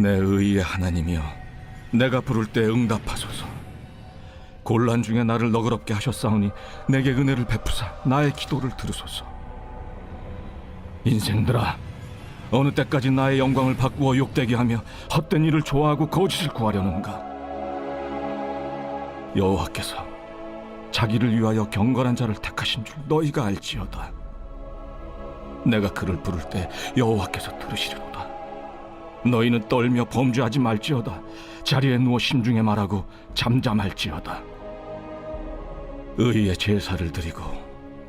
내 의의 하나님이여, 내가 부를 때 응답하소서. 곤란 중에 나를 너그럽게 하셨사오니 내게 은혜를 베푸사 나의 기도를 들으소서. 인생들아, 어느 때까지 나의 영광을 바꾸어 욕되게 하며 헛된 일을 좋아하고 거짓을 구하려는가? 여호와께서 자기를 위하여 경건한 자를 택하신 줄 너희가 알지어다. 내가 그를 부를 때 여호와께서 들으시리로다. 너희는 떨며 범죄하지 말지어다. 자리에 누워 심중에 말하고 잠잠할지어다. 의의 제사를 드리고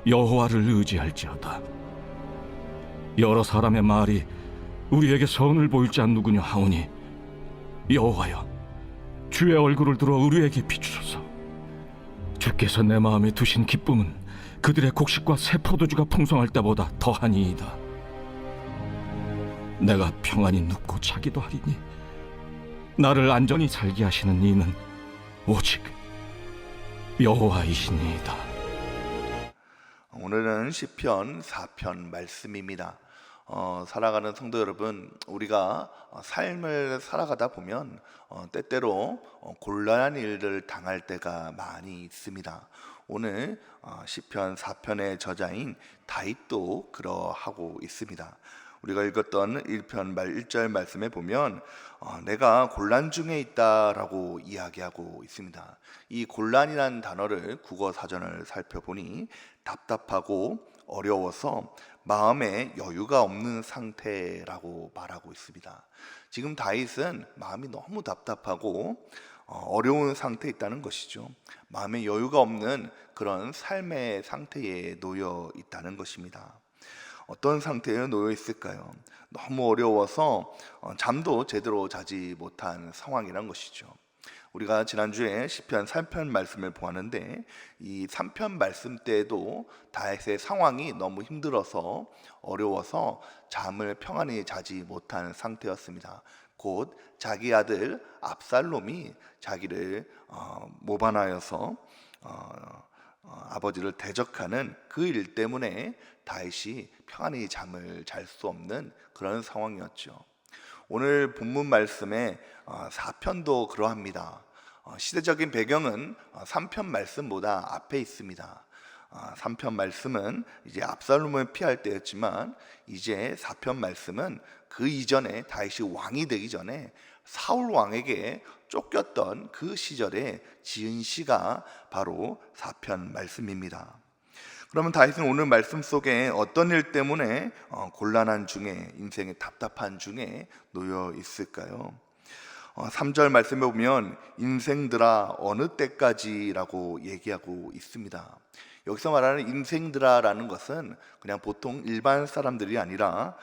여호와를 의지할지어다. 여러 사람의 말이 우리에게 선을 보일 자 누구냐 하오니, 여호와여, 주의 얼굴을 들어 우리에게 비추소서. 주께서 내 마음에 두신 기쁨은 그들의 곡식과 새 포도주가 풍성할 때보다 더하니이다. 내가 평안히 눕고 자기도 하리니 나를 안전히 살게 하시는 이는 오직 여호와이시니이다. 오늘은 시편 4편 말씀입니다. 살아가는 성도 여러분, 우리가 삶을 살아가다 보면 때때로 곤란한 일을 당할 때가 많이 있습니다. 오늘 시편 4편의 저자인 다윗도 그러하고 있습니다. 우리가 읽었던 1편 말 1절 말씀에 보면 내가 곤란 중에 있다라고 이야기하고 있습니다. 이 곤란이라는 단어를 국어 사전을 살펴보니 답답하고 어려워서 마음에 여유가 없는 상태라고 말하고 있습니다. 지금 다윗은 마음이 너무 답답하고 어려운 상태에 있다는 것이죠. 마음에 여유가 없는 그런 삶의 상태에 놓여 있다는 것입니다. 어떤 상태에 놓여 있을까요? 너무 어려워서 잠도 제대로 자지 못한 상황이란 것이죠. 우리가 지난주에 시편 3편 말씀을 보았는데, 이 3편 말씀 때에도 다윗의 상황이 너무 힘들어서 어려워서 잠을 평안히 자지 못한 상태였습니다. 곧 자기 아들 압살롬이 자기를 모반하여서 아버지를 대적하는 그 일 때문에 다윗이 평안히 잠을 잘 수 없는 그런 상황이었죠. 오늘 본문 말씀에 4편도 그러합니다. 시대적인 배경은 3편 말씀보다 앞에 있습니다. 3편 말씀은 이제 압살롬을 피할 때였지만, 이제 4편 말씀은 그 이전에 다윗이 왕이 되기 전에 사울 왕에게 쫓겼던 그 시절에 지은 시가 바로 4편 말씀입니다. 그러면 다윗은 오늘 말씀 속에 어떤 일 때문에 곤란한 중에, 인생의 답답한 중에 놓여 있을까요? 3절 말씀에 보면 인생들아 어느 때까지라고 얘기하고 있습니다. 여기서 말하는 인생들아라는 것은 그냥 보통 일반 사람들이 아니라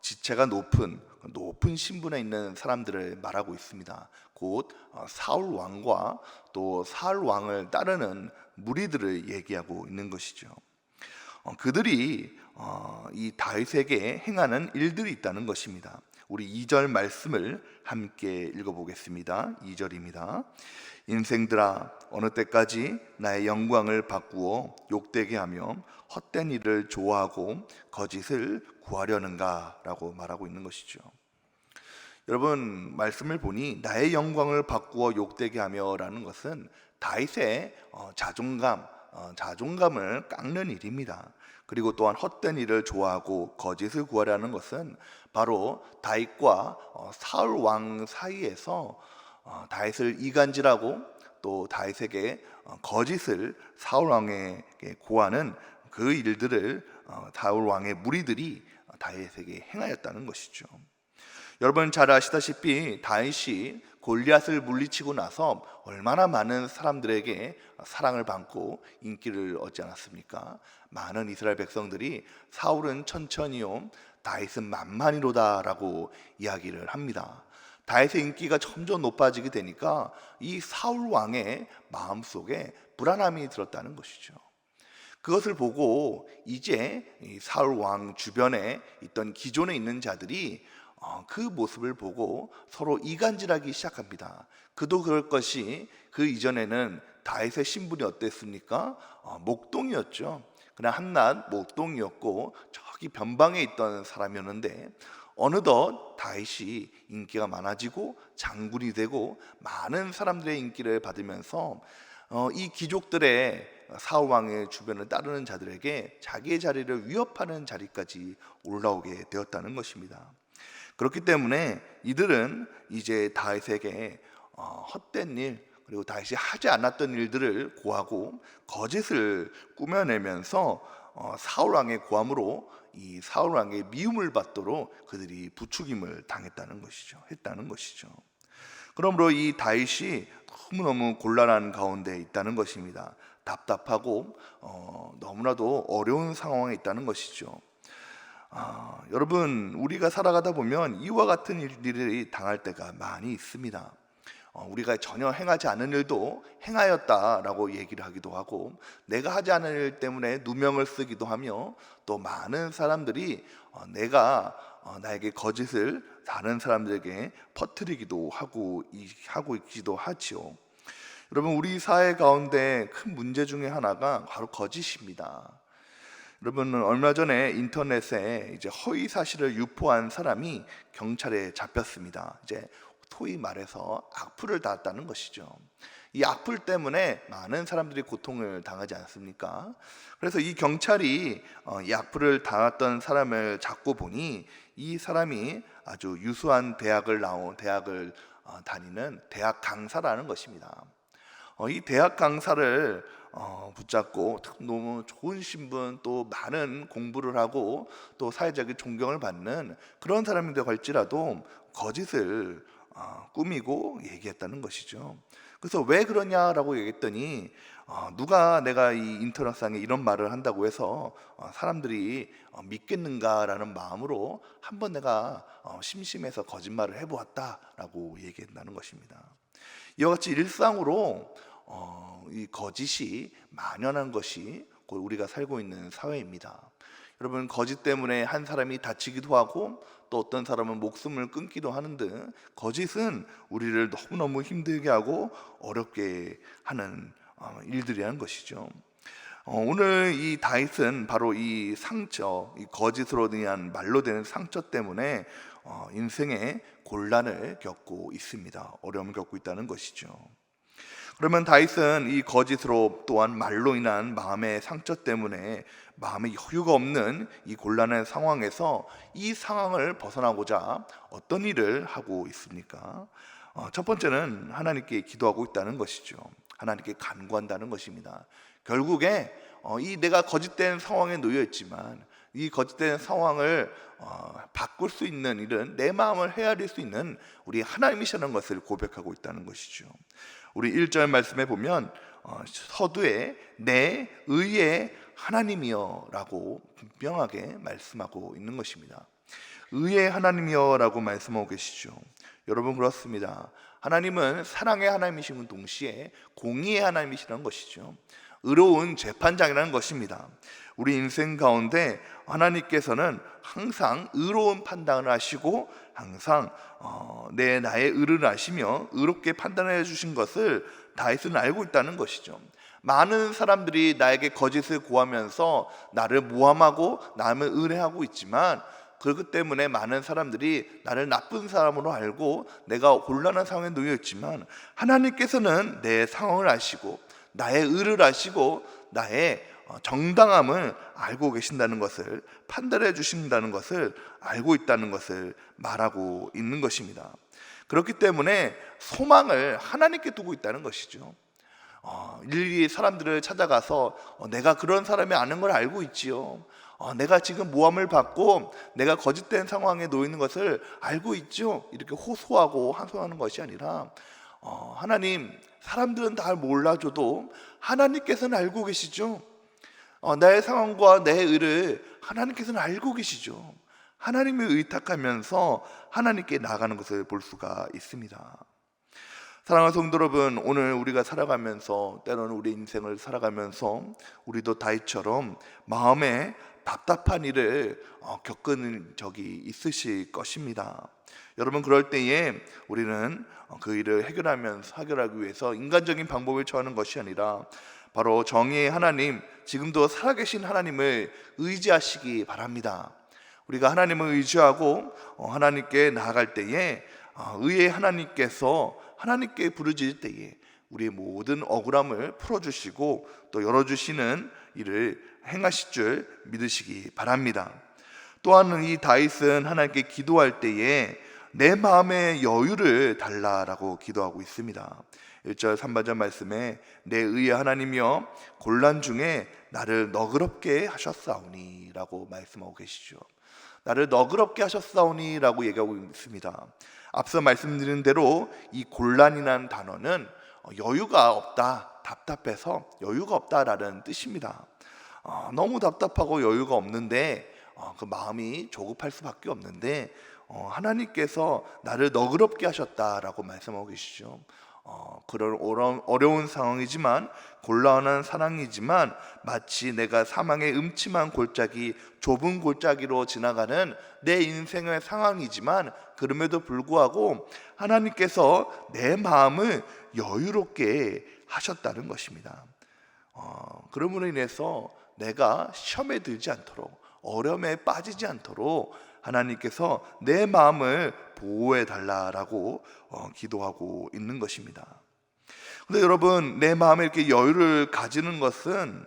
지체가 높은 신분에 있는 사람들을 말하고 있습니다. 곧 사울 왕과 또 사울 왕을 따르는 무리들을 얘기하고 있는 것이죠. 그들이 이 다윗에게 행하는 일들이 있다는 것입니다. 우리 2절 말씀을 함께 읽어보겠습니다. 2절입니다. 인생들아 어느 때까지 나의 영광을 바꾸어 욕되게 하며 헛된 일을 좋아하고 거짓을 구하려는가 라고 말하고 있는 것이죠. 여러분, 말씀을 보니 나의 영광을 바꾸어 욕되게 하며 라는 것은 다윗의 자존감을 깎는 일입니다. 그리고 또한 헛된 일을 좋아하고 거짓을 구하려는 것은 바로 다윗과 사울 왕 사이에서 다윗을 이간질하고 또 다윗에게 거짓을 사울 왕에게 고하는 그 일들을 사울 왕의 무리들이 다윗에게 행하였다는 것이죠. 여러분 잘 아시다시피 다윗이 골리앗을 물리치고 나서 얼마나 많은 사람들에게 사랑을 받고 인기를 얻지 않았습니까? 많은 이스라엘 백성들이 사울은 천천히요, 다윗은 만만히로다 라고 이야기를 합니다. 다윗의 인기가 점점 높아지게 되니까 이 사울 왕의 마음속에 불안함이 들었다는 것이죠. 그것을 보고 이제 이 사울 왕 주변에 있던 기존에 있는 자들이 그 모습을 보고 서로 이간질하기 시작합니다. 그도 그럴 것이 그 이전에는 다윗의 신분이 어땠습니까? 목동이었죠. 그냥 한낱 목동이었고 저기 변방에 있던 사람이었는데 어느덧 다윗이 인기가 많아지고 장군이 되고 많은 사람들의 인기를 받으면서 이 귀족들의 사울 왕의 주변을 따르는 자들에게 자기의 자리를 위협하는 자리까지 올라오게 되었다는 것입니다. 그렇기 때문에 이들은 이제 다윗에게 헛된 일, 그리고 다윗이 하지 않았던 일들을 고하고 거짓을 꾸며내면서 사울 왕의 고함으로 이 사울 왕의 미움을 받도록 그들이 부추김을 당했다는 것이죠. 했다는 것이죠. 그러므로 이 다윗이 너무너무 곤란한 가운데 있다는 것입니다. 답답하고 너무나도 어려운 상황에 있다는 것이죠. 여러분, 우리가 살아가다 보면 이와 같은 일들이 당할 때가 많이 있습니다. 우리가 전혀 행하지 않은 일도 행하였다라고 얘기를 하기도 하고, 내가 하지 않은 일 때문에 누명을 쓰기도 하며, 또 많은 사람들이 나에게 거짓을 다른 사람들에게 퍼뜨리기도 하고 있기도 하지요. 여러분, 우리 사회 가운데 큰 문제 중에 하나가 바로 거짓입니다. 여러분, 얼마 전에 인터넷에 이제 허위 사실을 유포한 사람이 경찰에 잡혔습니다. 이제 소위 말해서 악플을 달았다는 것이죠. 이 악플 때문에 많은 사람들이 고통을 당하지 않습니까? 그래서 이 경찰이 이 악플을 당했던 사람을 잡고 보니 이 사람이 아주 유수한 대학을 다니는 대학 강사라는 것입니다. 이 대학 강사를 붙잡고 너무 좋은 신분, 또 많은 공부를 하고 또 사회적인 존경을 받는 그런 사람인데 갈지라도 거짓을 꾸미고 얘기했다는 것이죠. 그래서 왜 그러냐라고 얘기했더니 누가 내가 이 인터넷상에 이런 말을 한다고 해서 사람들이 믿겠는가라는 마음으로 한번 내가 심심해서 거짓말을 해보았다라고 얘기한다는 것입니다. 이와 같이 일상으로 이 거짓이 만연한 것이 곧 우리가 살고 있는 사회입니다. 여러분, 거짓 때문에 한 사람이 다치기도 하고 또 어떤 사람은 목숨을 끊기도 하는 등 거짓은 우리를 너무너무 힘들게 하고 어렵게 하는 일들이라는 것이죠. 오늘 이 다윗은 바로 이 상처, 이 거짓으로 인한 말로 되는 상처 때문에 인생의 곤란을 겪고 있습니다. 어려움을 겪고 있다는 것이죠. 그러면 다윗은 이 거짓으로 또한 말로 인한 마음의 상처 때문에 마음의 여유가 없는 이 곤란한 상황에서 이 상황을 벗어나고자 어떤 일을 하고 있습니까? 첫 번째는 하나님께 기도하고 있다는 것이죠. 하나님께 간구한다는 것입니다. 결국에 이 내가 거짓된 상황에 놓여 있지만 이 거짓된 상황을 바꿀 수 있는 일은 내 마음을 헤아릴 수 있는 우리 하나님이시라는 것을 고백하고 있다는 것이죠. 우리 1절 말씀에 보면 서두에 내 의의 하나님이여 라고 분명하게 말씀하고 있는 것입니다. 의의 하나님이여 라고 말씀하고 계시죠. 여러분, 그렇습니다. 하나님은 사랑의 하나님이신 동시에 공의의 하나님이시라는 것이죠. 의로운 재판장이라는 것입니다. 우리 인생 가운데 하나님께서는 항상 의로운 판단을 하시고 항상 나의 의를 아시며 의롭게 판단해 주신 것을 다윗은 알고 있다는 것이죠. 많은 사람들이 나에게 거짓을 고하면서 나를 모함하고 남을 의뢰하고 있지만 그렇기 때문에 많은 사람들이 나를 나쁜 사람으로 알고 내가 곤란한 상황에 놓여 있지만 하나님께서는 내 상황을 아시고 나의 의를 아시고 나의 정당함을 알고 계신다는 것을, 판단해 주신다는 것을 알고 있다는 것을 말하고 있는 것입니다. 그렇기 때문에 소망을 하나님께 두고 있다는 것이죠. 일일이 사람들을 찾아가서 내가 그런 사람이 아는 걸 알고 있지요. 내가 지금 모함을 받고 내가 거짓된 상황에 놓이는 것을 알고 있죠. 이렇게 호소하고 하소하는 것이 아니라 하나님, 사람들은 다 몰라줘도 하나님께서는 알고 계시죠. 나의 상황과 내 의를 하나님께서는 알고 계시죠. 하나님을 의탁하면서 하나님께 나아가는 것을 볼 수가 있습니다. 사랑하는 성도 여러분, 오늘 우리가 살아가면서, 때로는 우리 인생을 살아가면서 우리도 다윗처럼 마음에 답답한 일을 겪은 적이 있으실 것입니다. 여러분, 그럴 때에 우리는 그 일을 해결하기 위해서 인간적인 방법을 처하는 것이 아니라 바로 정의의 하나님, 지금도 살아계신 하나님을 의지하시기 바랍니다. 우리가 하나님을 의지하고 하나님께 나아갈 때에 의의 하나님께서 하나님께 부르짖을 때에 우리의 모든 억울함을 풀어주시고 또 열어주시는 일을 행하실 줄 믿으시기 바랍니다. 또한 이 다윗은 하나님께 기도할 때에 내 마음의 여유를 달라라고 기도하고 있습니다. 1절 3절 말씀에 내 의의 하나님이여 곤란 중에 나를 너그럽게 하셨사오니 라고 말씀하고 계시죠. 나를 너그럽게 하셨사오니 라고 얘기하고 있습니다. 앞서 말씀드린 대로 이 곤란이라는 단어는 여유가 없다, 답답해서 여유가 없다라는 뜻입니다. 너무 답답하고 여유가 없는데 그 마음이 조급할 수밖에 없는데 하나님께서 나를 너그럽게 하셨다라고 말씀하고 계시죠. 그런 어려운 상황이지만 곤란한 사랑이지만 마치 내가 사망의 음침한 골짜기 좁은 골짜기로 지나가는 내 인생의 상황이지만 그럼에도 불구하고 하나님께서 내 마음을 여유롭게 하셨다는 것입니다. 그러므로 인해서 내가 시험에 들지 않도록 어려움에 빠지지 않도록 하나님께서 내 마음을 보호해 달라라고 기도하고 있는 것입니다. 근데 여러분, 내 마음에 이렇게 여유를 가지는 것은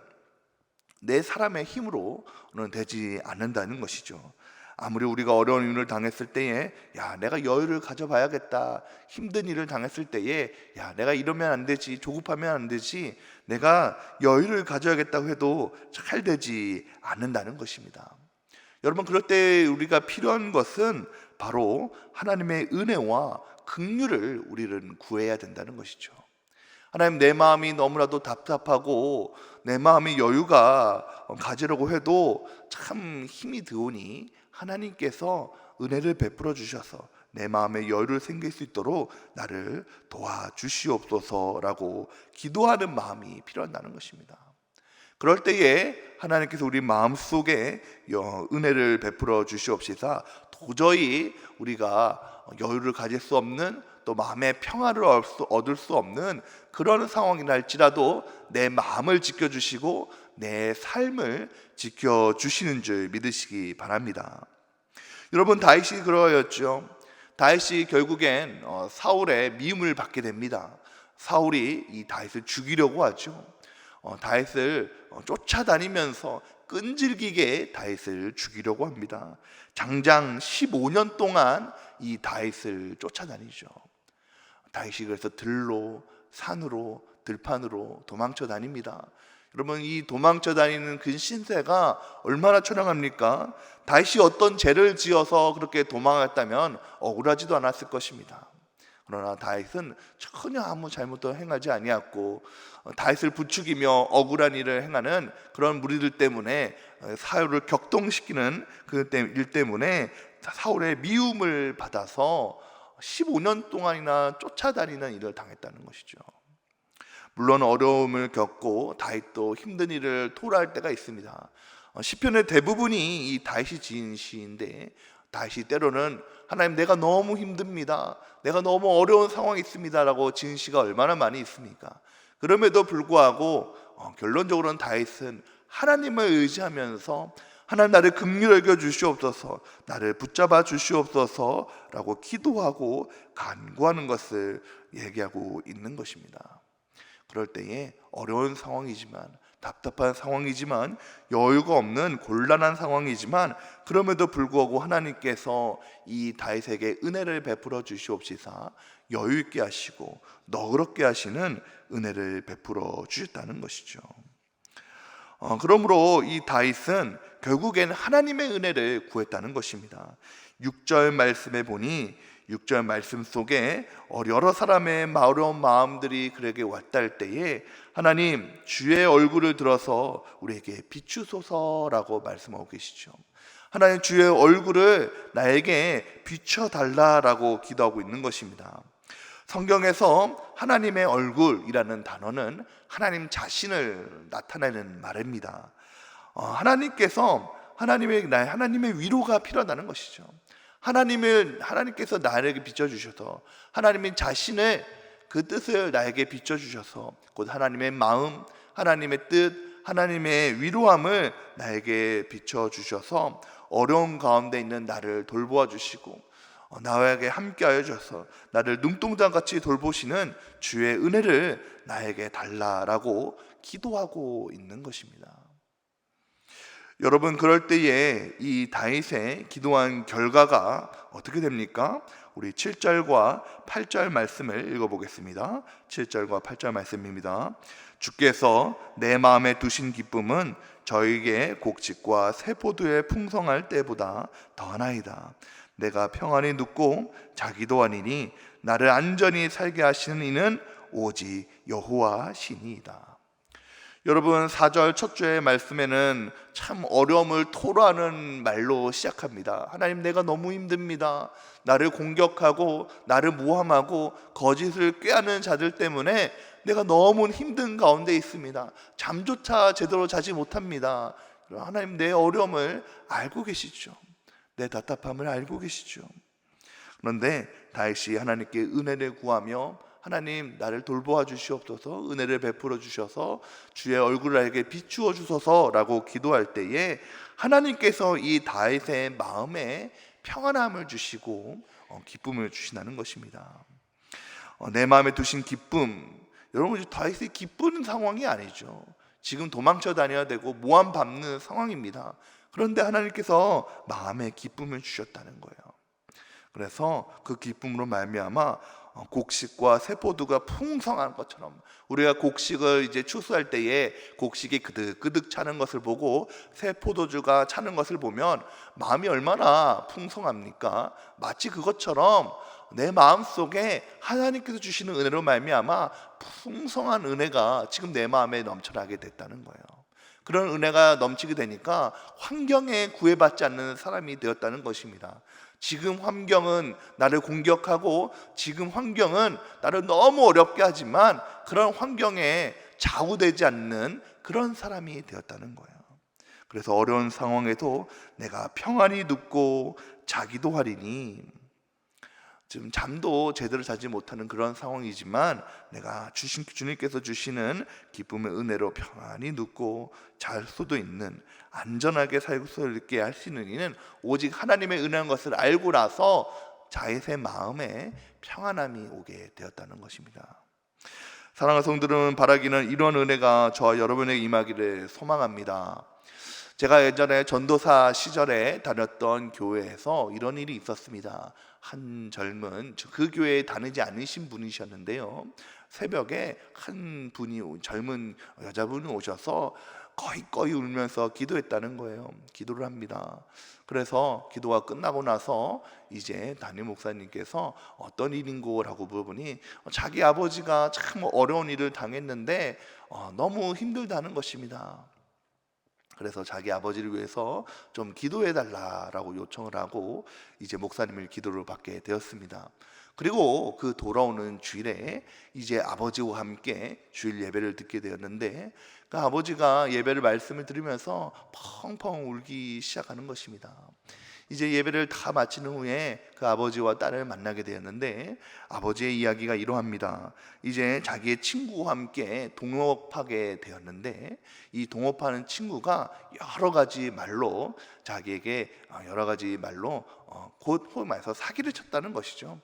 내 사람의 힘으로는 되지 않는다는 것이죠. 아무리 우리가 어려운 일을 당했을 때에 내가 여유를 가져봐야겠다, 힘든 일을 당했을 때에 내가 이러면 안 되지, 조급하면 안 되지, 내가 여유를 가져야겠다고 해도 잘 되지 않는다는 것입니다. 여러분, 그럴 때 우리가 필요한 것은 바로 하나님의 은혜와 긍휼을 우리는 구해야 된다는 것이죠. 하나님, 내 마음이 너무나도 답답하고 내 마음이 여유가 가지려고 해도 참 힘이 드오니 하나님께서 은혜를 베풀어 주셔서 내 마음에 여유를 생길 수 있도록 나를 도와주시옵소서라고 기도하는 마음이 필요하다는 것입니다. 그럴 때에 하나님께서 우리 마음속에 은혜를 베풀어 주시옵시사 도저히 우리가 여유를 가질 수 없는 또 마음의 평화를 얻을 수 없는 그런 상황이라 할지라도 내 마음을 지켜주시고 내 삶을 지켜주시는 줄 믿으시기 바랍니다. 여러분, 다윗이 그러하였죠. 다윗이 결국엔 사울의 미움을 받게 됩니다. 사울이 이 다윗을 죽이려고 하죠. 다윗을 쫓아다니면서 끈질기게 다윗을 죽이려고 합니다. 장장 15년 동안 이 다윗을 쫓아다니죠. 다윗이 그래서 들로, 산으로, 들판으로 도망쳐 다닙니다. 여러분, 이 도망쳐 다니는 그 신세가 얼마나 처량합니까? 다윗이 어떤 죄를 지어서 그렇게 도망했다면 억울하지도 않았을 것입니다. 그러나 다윗은 전혀 아무 잘못도 행하지 아니했고 다윗을 부추기며 억울한 일을 행하는 그런 무리들 때문에 사울을 격동시키는 그 일 때문에 사울의 미움을 받아서 15년 동안이나 쫓아다니는 일을 당했다는 것이죠. 물론 어려움을 겪고 다윗도 힘든 일을 토로할 때가 있습니다. 시편의 대부분이 이 다윗이 지은 시인데 다윗이 때로는 하나님, 내가 너무 힘듭니다, 내가 너무 어려운 상황이 있습니다 라고 지은 시가 얼마나 많이 있습니까? 그럼에도 불구하고 결론적으로는 다윗은 하나님을 의지하면서 하나님, 나를 긍휼히 여겨 주시옵소서, 나를 붙잡아 주시옵소서 라고 기도하고 간구하는 것을 얘기하고 있는 것입니다. 그럴 때에 어려운 상황이지만, 답답한 상황이지만, 여유가 없는 곤란한 상황이지만 그럼에도 불구하고 하나님께서 이 다윗에게 은혜를 베풀어 주시옵시사 여유 있게 하시고 너그럽게 하시는 은혜를 베풀어 주셨다는 것이죠. 그러므로 이 다윗은 결국엔 하나님의 은혜를 구했다는 것입니다. 6절 말씀에 보니 6절 말씀 속에 여러 사람의 어려운 마음들이 그에게 왔다 할 때에 하나님, 주의 얼굴을 들어서 우리에게 비추소서라고 말씀하고 계시죠. 하나님, 주의 얼굴을 나에게 비춰달라라고 기도하고 있는 것입니다. 성경에서 하나님의 얼굴이라는 단어는 하나님 자신을 나타내는 말입니다. 하나님께서 하나님의 위로가 필요하다는 것이죠. 하나님께서 나에게 비춰주셔서 하나님의 자신의 그 뜻을 나에게 비춰주셔서 곧 하나님의 마음, 하나님의 뜻, 하나님의 위로함을 나에게 비춰주셔서 어려운 가운데 있는 나를 돌보아 주시고 나에게 함께하여 주셔서 나를 눈동자같이 돌보시는 주의 은혜를 나에게 달라라고 기도하고 있는 것입니다. 여러분, 그럴 때에 이 다윗의 기도한 결과가 어떻게 됩니까? 우리 7절과 8절 말씀을 읽어보겠습니다. 7절과 8절 말씀입니다. 주께서 내 마음에 두신 기쁨은 저에게 곡식과 새 포도에 풍성할 때보다 더하나이다. 내가 평안히 눕고 자기도 아니니 나를 안전히 살게 하시는 이는 오직 여호와 신이이다. 여러분, 4절 첫 주의 말씀에는 참 어려움을 토로하는 말로 시작합니다. 하나님, 내가 너무 힘듭니다. 나를 공격하고 나를 모함하고 거짓을 꾀하는 자들 때문에 내가 너무 힘든 가운데 있습니다. 잠조차 제대로 자지 못합니다. 하나님, 내 어려움을 알고 계시죠. 내 답답함을 알고 계시죠. 그런데 다윗이 하나님께 은혜를 구하며 하나님, 나를 돌보아 주시옵소서, 은혜를 베풀어 주셔서 주의 얼굴을 나에게 비추어 주소서라고 기도할 때에 하나님께서 이 다윗의 마음에 평안함을 주시고 기쁨을 주신다는 것입니다. 내 마음에 두신 기쁨, 여러분, 다윗이 기쁜 상황이 아니죠. 지금 도망쳐 다녀야 되고 모함 받는 상황입니다. 그런데 하나님께서 마음에 기쁨을 주셨다는 거예요. 그래서 그 기쁨으로 말미암아 곡식과 새 포도가 풍성한 것처럼, 우리가 곡식을 이제 추수할 때에 곡식이 그득그득 차는 것을 보고 새 포도주가 차는 것을 보면 마음이 얼마나 풍성합니까? 마치 그것처럼 내 마음 속에 하나님께서 주시는 은혜로 말미암아 풍성한 은혜가 지금 내 마음에 넘쳐나게 됐다는 거예요. 그런 은혜가 넘치게 되니까 환경에 구애받지 않는 사람이 되었다는 것입니다. 지금 환경은 나를 공격하고 지금 환경은 나를 너무 어렵게 하지만 그런 환경에 좌우되지 않는 그런 사람이 되었다는 거예요. 그래서 어려운 상황에도 내가 평안히 눕고 자기도 하리니, 지금 잠도 제대로 자지 못하는 그런 상황이지만 내가 주님께서 주시는 기쁨의 은혜로 평안히 눕고 잘 수도 있는, 안전하게 살고 있게 하시는 이는 오직 하나님의 은혜인 것을 알고 나서 자의 마음에 평안함이 오게 되었다는 것입니다. 사랑하는 성도들은, 바라기는 이런 은혜가 저와 여러분에게 임하기를 소망합니다. 제가 예전에 전도사 시절에 다녔던 교회에서 이런 일이 있었습니다. 한 젊은, 그 교회에 다니지 않으신 분이셨는데요, 새벽에 한 분이, 젊은 여자분이 오셔서 꺼이꺼이 울면서 기도했다는 거예요. 기도를 합니다. 그래서 기도가 끝나고 나서 이제 담임 목사님께서 어떤 일인고라고 물어보니 자기 아버지가 참 어려운 일을 당했는데 너무 힘들다는 것입니다. 그래서 자기 아버지를 위해서 좀 기도해 달라라고 요청을 하고 이제 목사님을 기도를 받게 되었습니다. 그리고 그 돌아오는 주일에 이제 아버지와 함께 주일 예배를 듣게 되었는데, 그 아버지가 예배를 말씀을 들으면서 펑펑 울기 시작하는 것입니다. 이제 예배를 다 마친 후에 그 아버지와 딸을 만나게 되었는데, 아버지의 이야기가 이러합니다. 이제 자기의 친구와 함께 동업하게 되었는데, 이 동업하는 친구가 여러 가지 말로 자기에게 곧 말해서 사기를 쳤다는 것이죠.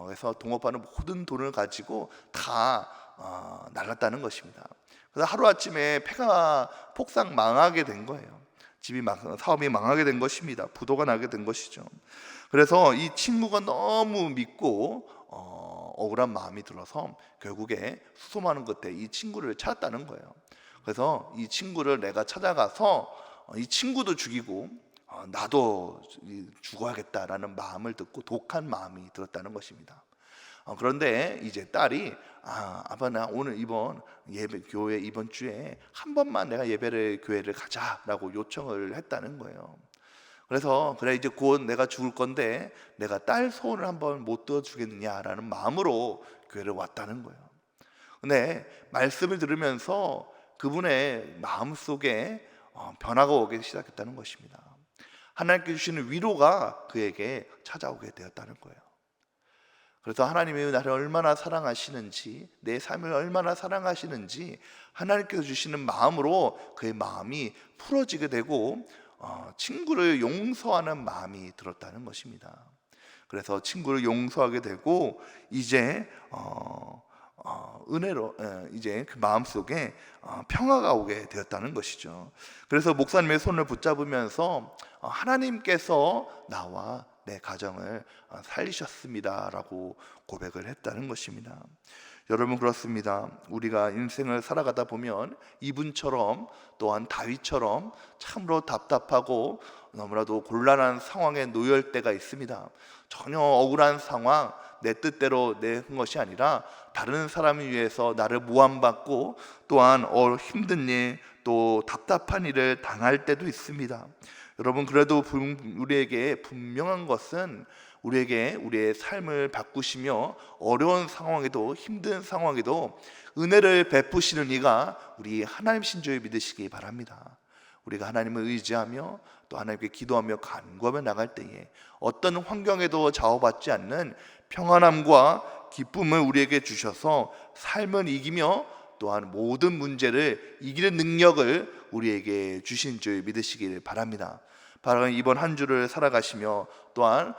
그래서 동업하는 모든 돈을 가지고 다 날랐다는 것입니다. 그래서 하루아침에 폐가 폭삭 망하게 된 거예요. 사업이 망하게 된 것입니다. 부도가 나게 된 것이죠. 그래서 이 친구가 너무 믿고 억울한 마음이 들어서 결국에 수소문하는 끝에 이 친구를 찾았다는 거예요. 그래서 이 친구를 내가 찾아가서 이 친구도 죽이고 나도 죽어야겠다라는 마음을 듣고 독한 마음이 들었다는 것입니다. 그런데 이제 딸이 아빠, 나 오늘 이번 교회 이번 주에 한 번만 내가 교회를 가자라고 요청을 했다는 거예요. 그래서 그래, 이제 곧 내가 죽을 건데 내가 딸 소원을 한번 못 들어주겠느냐라는 마음으로 교회를 왔다는 거예요. 근데 말씀을 들으면서 그분의 마음속에 변화가 오기 시작했다는 것입니다. 하나님께 주시는 위로가 그에게 찾아오게 되었다는 거예요. 그래서 하나님이 나를 얼마나 사랑하시는지, 내 삶을 얼마나 사랑하시는지 하나님께서 주시는 마음으로 그의 마음이 풀어지게 되고 친구를 용서하는 마음이 들었다는 것입니다. 그래서 친구를 용서하게 되고 이제 은혜로 이제 그 마음속에 평화가 오게 되었다는 것이죠. 그래서 목사님의 손을 붙잡으면서 하나님께서 나와 내 가정을 살리셨습니다라고 고백을 했다는 것입니다. 여러분, 그렇습니다. 우리가 인생을 살아가다 보면 이분처럼 또한 다윗처럼 참으로 답답하고 너무나도 곤란한 상황에 놓일 때가 있습니다. 전혀 억울한 상황, 내 뜻대로 내 것이 아니라 다른 사람을 위해서 나를 모함받고 또한 힘든 일, 또 답답한 일을 당할 때도 있습니다. 여러분, 그래도 우리에게 분명한 것은 우리에게 우리의 삶을 바꾸시며 어려운 상황에도 힘든 상황에도 은혜를 베푸시는 이가 우리 하나님신 줄 믿으시기 바랍니다. 우리가 하나님을 의지하며 또 하나님께 기도하며 간구하며 나갈 때에 어떤 환경에도 좌우받지 않는 평안함과 기쁨을 우리에게 주셔서 삶을 이기며 또한 모든 문제를 이기는 능력을 우리에게 주신 줄 믿으시길 바랍니다. 바로 이번 한 주를 살아가시며 또한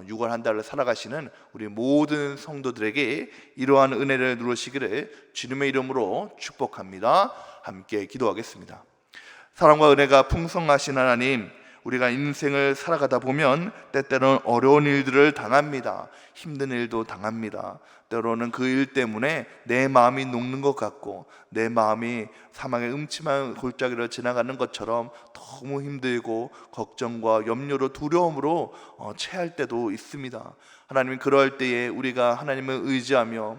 6월 한 달을 살아가시는 우리 모든 성도들에게 이러한 은혜를 누리시기를 주님의 이름으로 축복합니다. 함께 기도하겠습니다. 사랑과 은혜가 풍성하신 하나님, 우리가 인생을 살아가다 보면 때때로는 어려운 일들을 당합니다. 힘든 일도 당합니다. 때로는 그 일 때문에 내 마음이 녹는 것 같고 내 마음이 사망의 음침한 골짜기를 지나가는 것처럼 너무 힘들고 걱정과 염려로 두려움으로 체할 때도 있습니다. 하나님, 그럴 때에 우리가 하나님을 의지하며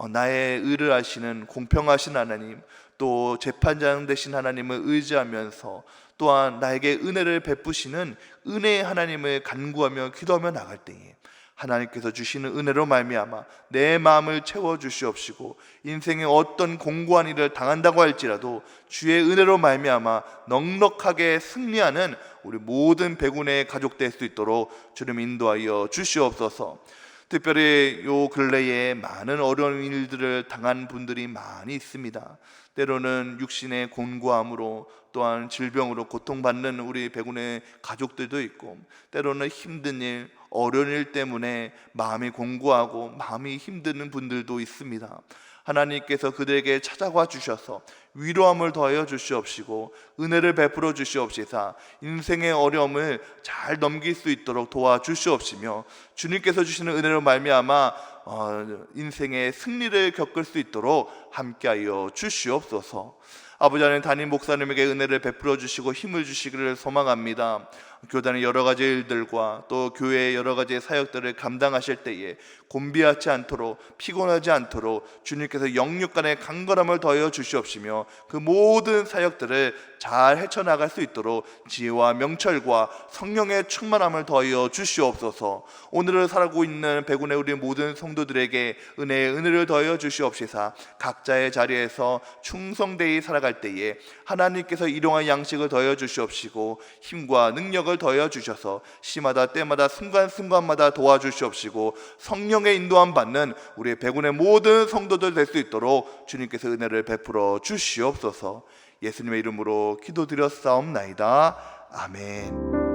나의 의를 하시는 공평하신 하나님, 또 재판장 되신 하나님을 의지하면서 또한 나에게 은혜를 베푸시는 은혜의 하나님을 간구하며 기도하며 나갈 때에 하나님께서 주시는 은혜로 말미암아 내 마음을 채워주시옵시고 인생의 어떤 공고한 일을 당한다고 할지라도 주의 은혜로 말미암아 넉넉하게 승리하는 우리 모든 백운의 가족 될 수 있도록 주님 인도하여 주시옵소서. 특별히 요 근래에 많은 어려운 일들을 당한 분들이 많이 있습니다. 때로는 육신의 곤고함으로 또한 질병으로 고통받는 우리 백운의 가족들도 있고 때로는 힘든 일, 어려운 일 때문에 마음이 공고하고 마음이 힘드는 분들도 있습니다. 하나님께서 그들에게 찾아와 주셔서 위로함을 더하여 주시옵시고 은혜를 베풀어 주시옵시사 인생의 어려움을 잘 넘길 수 있도록 도와주시옵시며 주님께서 주시는 은혜로 말미암아 인생의 승리를 겪을 수 있도록 함께하여 주시옵소서. 아버지 하나님, 담임 목사님에게 은혜를 베풀어 주시고 힘을 주시기를 소망합니다. 교단의 여러 가지 일들과 또 교회의 여러 가지 사역들을 감당하실 때에 곤비하지 않도록 피곤하지 않도록 주님께서 영육간의 강건함을 더하여 주시옵시며 그 모든 사역들을 잘 헤쳐나갈 수 있도록 지혜와 명철과 성령의 충만함을 더하여 주시옵소서. 오늘을 살고 있는 백운의 우리 모든 성도들에게 은혜를 더하여 주시옵시사 각자의 자리에서 충성되이 살아갈 때에 하나님께서 일용할 양식을 더하여 주시옵시고 힘과 능력을 더하여 주셔서 시마다 때마다 순간순간마다 도와주시옵시고 성령의 인도함 받는 우리 백운의 모든 성도들 될 수 있도록 주님께서 은혜를 베풀어 주시옵소서. 예수님의 이름으로 기도드렸사옵나이다. 아멘.